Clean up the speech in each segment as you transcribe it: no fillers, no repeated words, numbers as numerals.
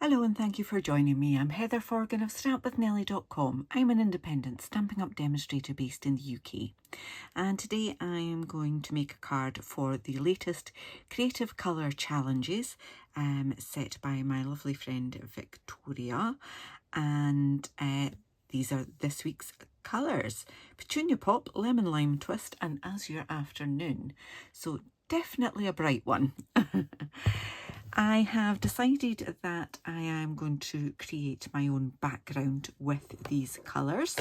Hello and thank you for joining me. I'm Heather Forgan of stampwithnellie.com. I'm an independent Stampin' Up demonstrator based in the UK. And today I am going to make a card for the latest Creative Colour Challenges set by my lovely friend Victoria. And these are this week's colours: Petunia Pop, Lemon Lime Twist and Azure Afternoon. So definitely a bright one. I have decided that I am going to create my own background with these colours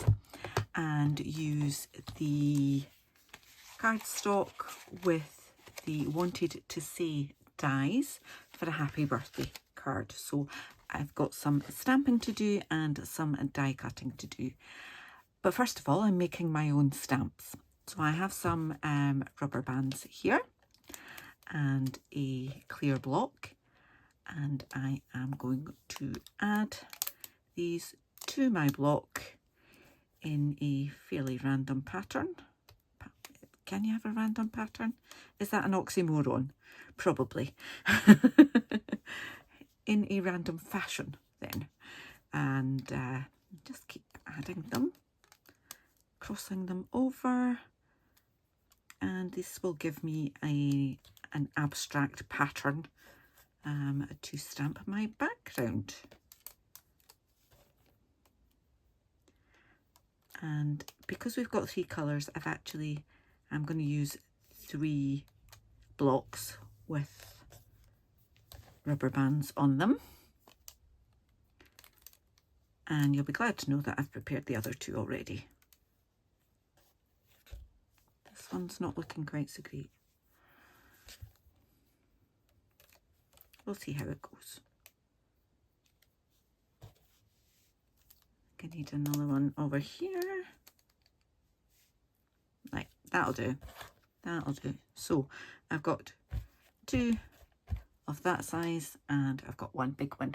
and use the cardstock with the Wanted to Say dies for a happy birthday card. So I've got some stamping to do and some die cutting to do. But first of all, I'm making my own stamps. So I have some rubber bands here and a clear block. And I am going to add these to my block in a fairly random pattern. Can you have a random pattern? Is that an oxymoron? Probably. In a random fashion then. And just keep adding them, crossing them over. And this will give me an abstract pattern to stamp my background. And because we've got 3 colours, I'm going to use 3 blocks with rubber bands on them. And you'll be glad to know that I've prepared the other 2 already. This one's not looking quite so great. We'll see how it goes. I need another one over here. Right, that'll do. That'll do. So I've got 2 of that size and I've got 1 big one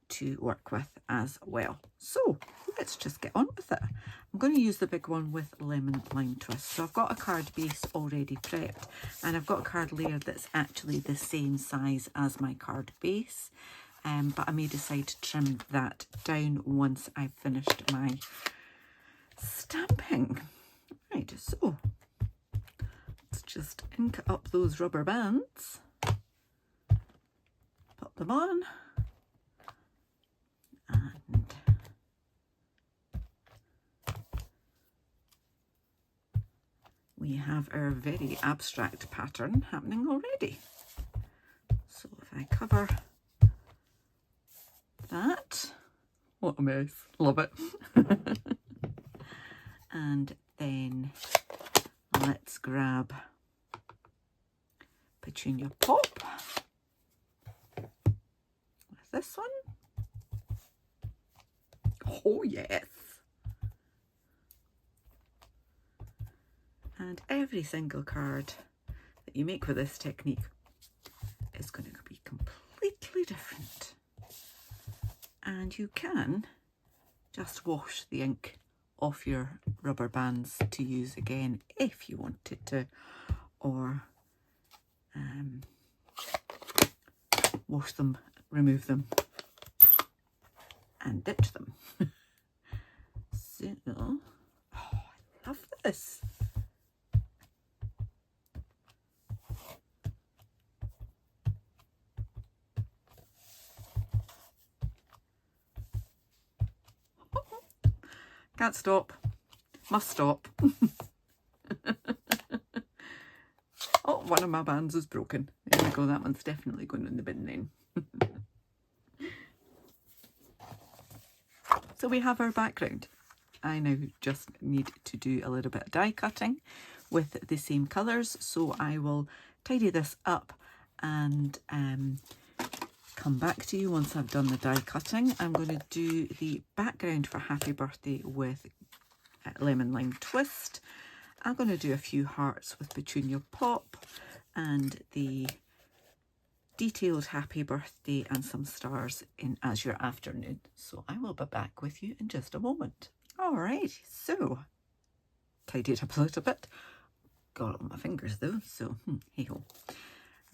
to work with as well. So let's just get on with it. I'm going to use the big one with Lemon Lime Twist. So I've got a card base already prepped and I've got a card layer that's actually the same size as my card base, but I may decide to trim that down once I've finished my stamping. Right, so let's just ink up those rubber bands, put them on, and we have our very abstract pattern happening already. So if I cover that, what a mess, love it. And then let's grab Petunia Pop with this one. Oh yes. And every single card that you make with this technique is going to be completely different. And you can just wash the ink off your rubber bands to use again if you wanted to, or wash them, remove them and ditch them. So, oh, I love this. Can't stop. Must stop. Oh, one of my bands is broken. There we go. That one's definitely going in the bin then. So we have our background. I now just need to do a little bit of die cutting with the same colours. So I will tidy this up and come back to you once I've done the die cutting. I'm going to do the background for Happy Birthday with Lemon Lime Twist. I'm going to do a few hearts with Petunia Pop and the detailed Happy Birthday and some stars in Azure Afternoon. So I will be back with you in just a moment. Alright, so tidied up a little bit. Got it on my fingers though, so hey ho.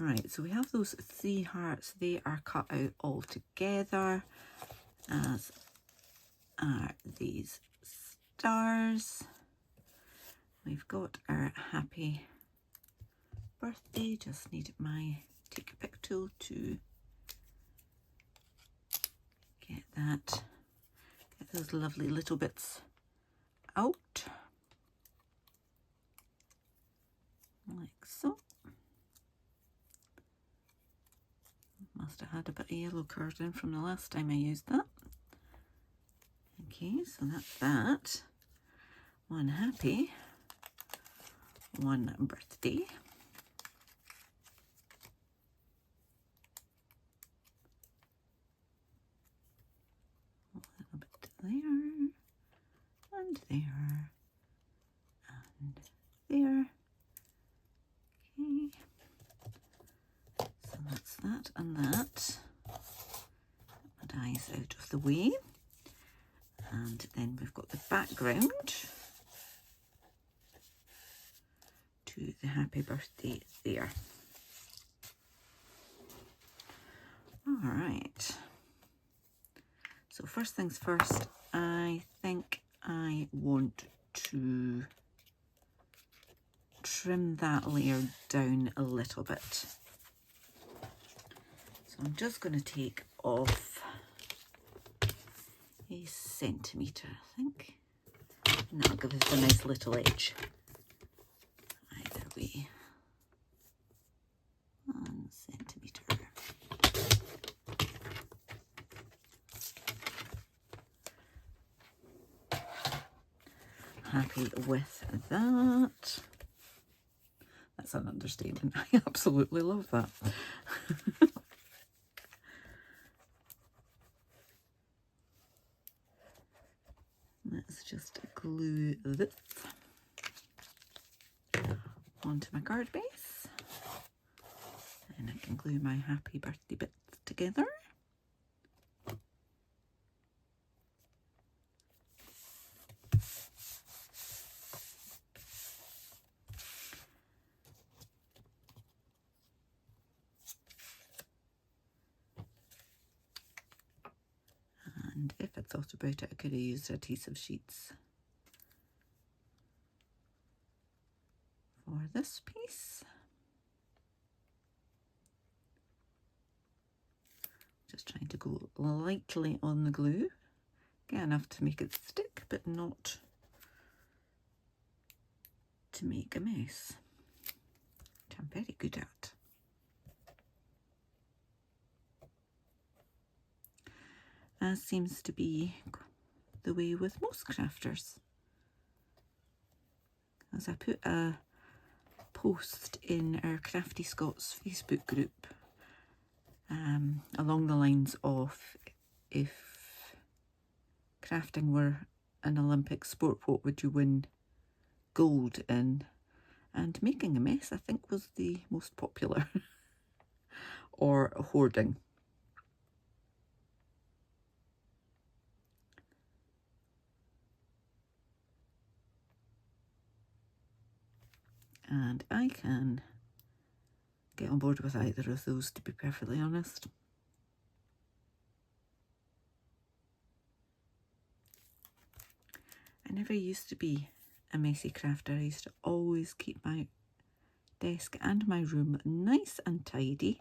Right, so we have those 3 hearts. They are cut out all together, as are these stars. We've got our happy birthday. Just need my take a pick tool to get those lovely little bits out, like so. Must have had a bit of yellow card in from the last time I used that. Okay, so that's that. One happy, one birthday. A little bit there, and there, and there. Okay, so that's that and that. My dies out of the way. And then we've got the background to the happy birthday there. All right. So first things first, I think I want to trim that layer down a little bit. So I'm just going to take off a centimetre, I think. And that'll give us a nice little edge. Either way. 1 centimetre. Happy with that. That's an understatement. I absolutely love that. Let's just glue this onto my card base. And I can glue my happy birthday bits together. And if I thought about it, I could have used adhesive sheets for this piece. Just trying to go lightly on the glue. Get enough to make it stick, but not to make a mess, which I'm very good at. As seems to be the way with most crafters. As I put a post in our Crafty Scots Facebook group along the lines of, if crafting were an Olympic sport, what would you win gold in? And making a mess, I think, was the most popular. Or hoarding. And I can get on board with either of those, to be perfectly honest. I never used to be a messy crafter. I used to always keep my desk and my room nice and tidy.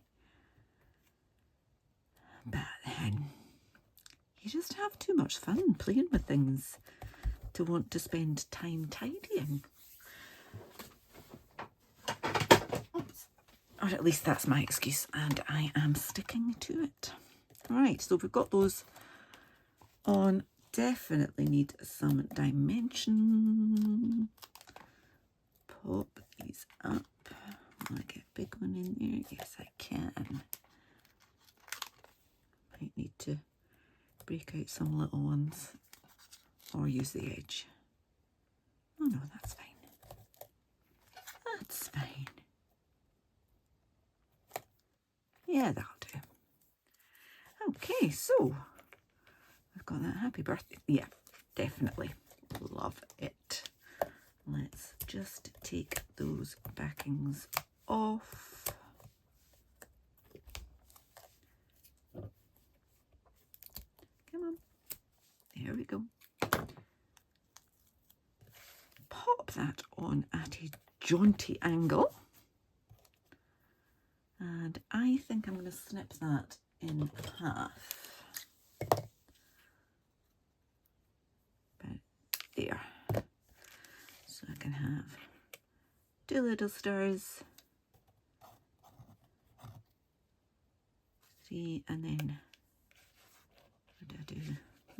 But then you just have too much fun playing with things to want to spend time tidying. Or at least that's my excuse, and I am sticking to it. Right, so we've got those on. Definitely need some dimension. Pop these up. Want to get a big one in there? Yes, I can. Might need to break out some little ones or use the edge. Oh no, that's fine. That's fine. Yeah, that'll do. Okay, so I've got that happy birthday. Yeah, definitely. Love it. Let's just take those backings off. There we go. Pop that on at a jaunty angle. And I think I'm going to snip that in half. About there. So I can have two little stars. 3, and then what do I do?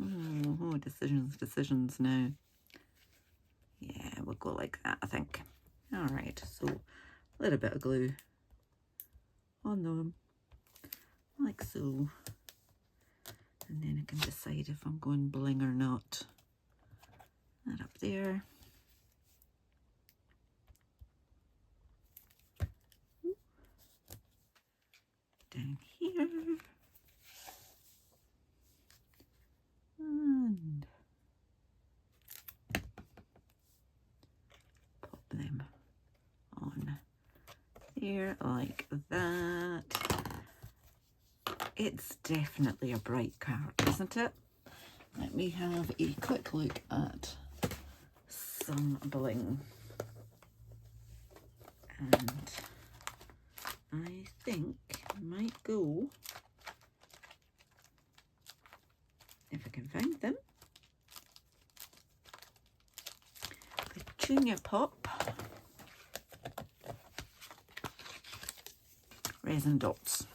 Oh, decisions now. Yeah, we'll go like that, I think. All right, so a little bit of glue on them, like so. And then I can decide if I'm going bling or not. That up there. Down here. And pop them on there like that. It's definitely a bright card, isn't it? Let me have a quick look at some bling. And I think I might go, if I can find them, Petunia Pop Resin Dots.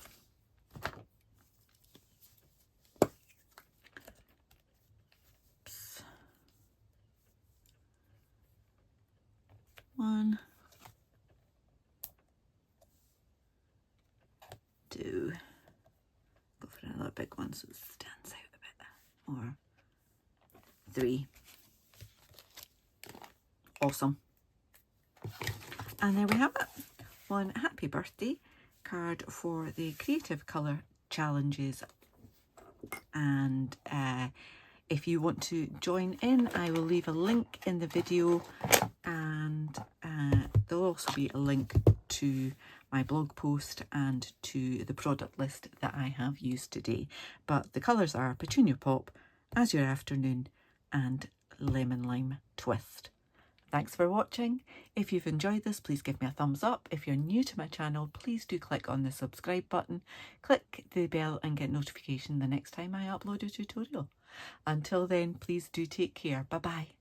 Oops. 1, 2, go for another big one so it stands out a bit more. 3. Awesome. And there we have it. One happy birthday card for the Creative Colour Challenges. And if you want to join in, I will leave a link in the video, and there'll also be a link to my blog post and to the product list that I have used today. But the colours are Petunia Pop, Azure Afternoon and Lemon Lime Twist. Thanks for watching. If you've enjoyed this, please give me a thumbs up. If you're new to my channel, please do click on the subscribe button, click the bell and get notification the next time I upload a tutorial. Until then, please do take care. Bye bye.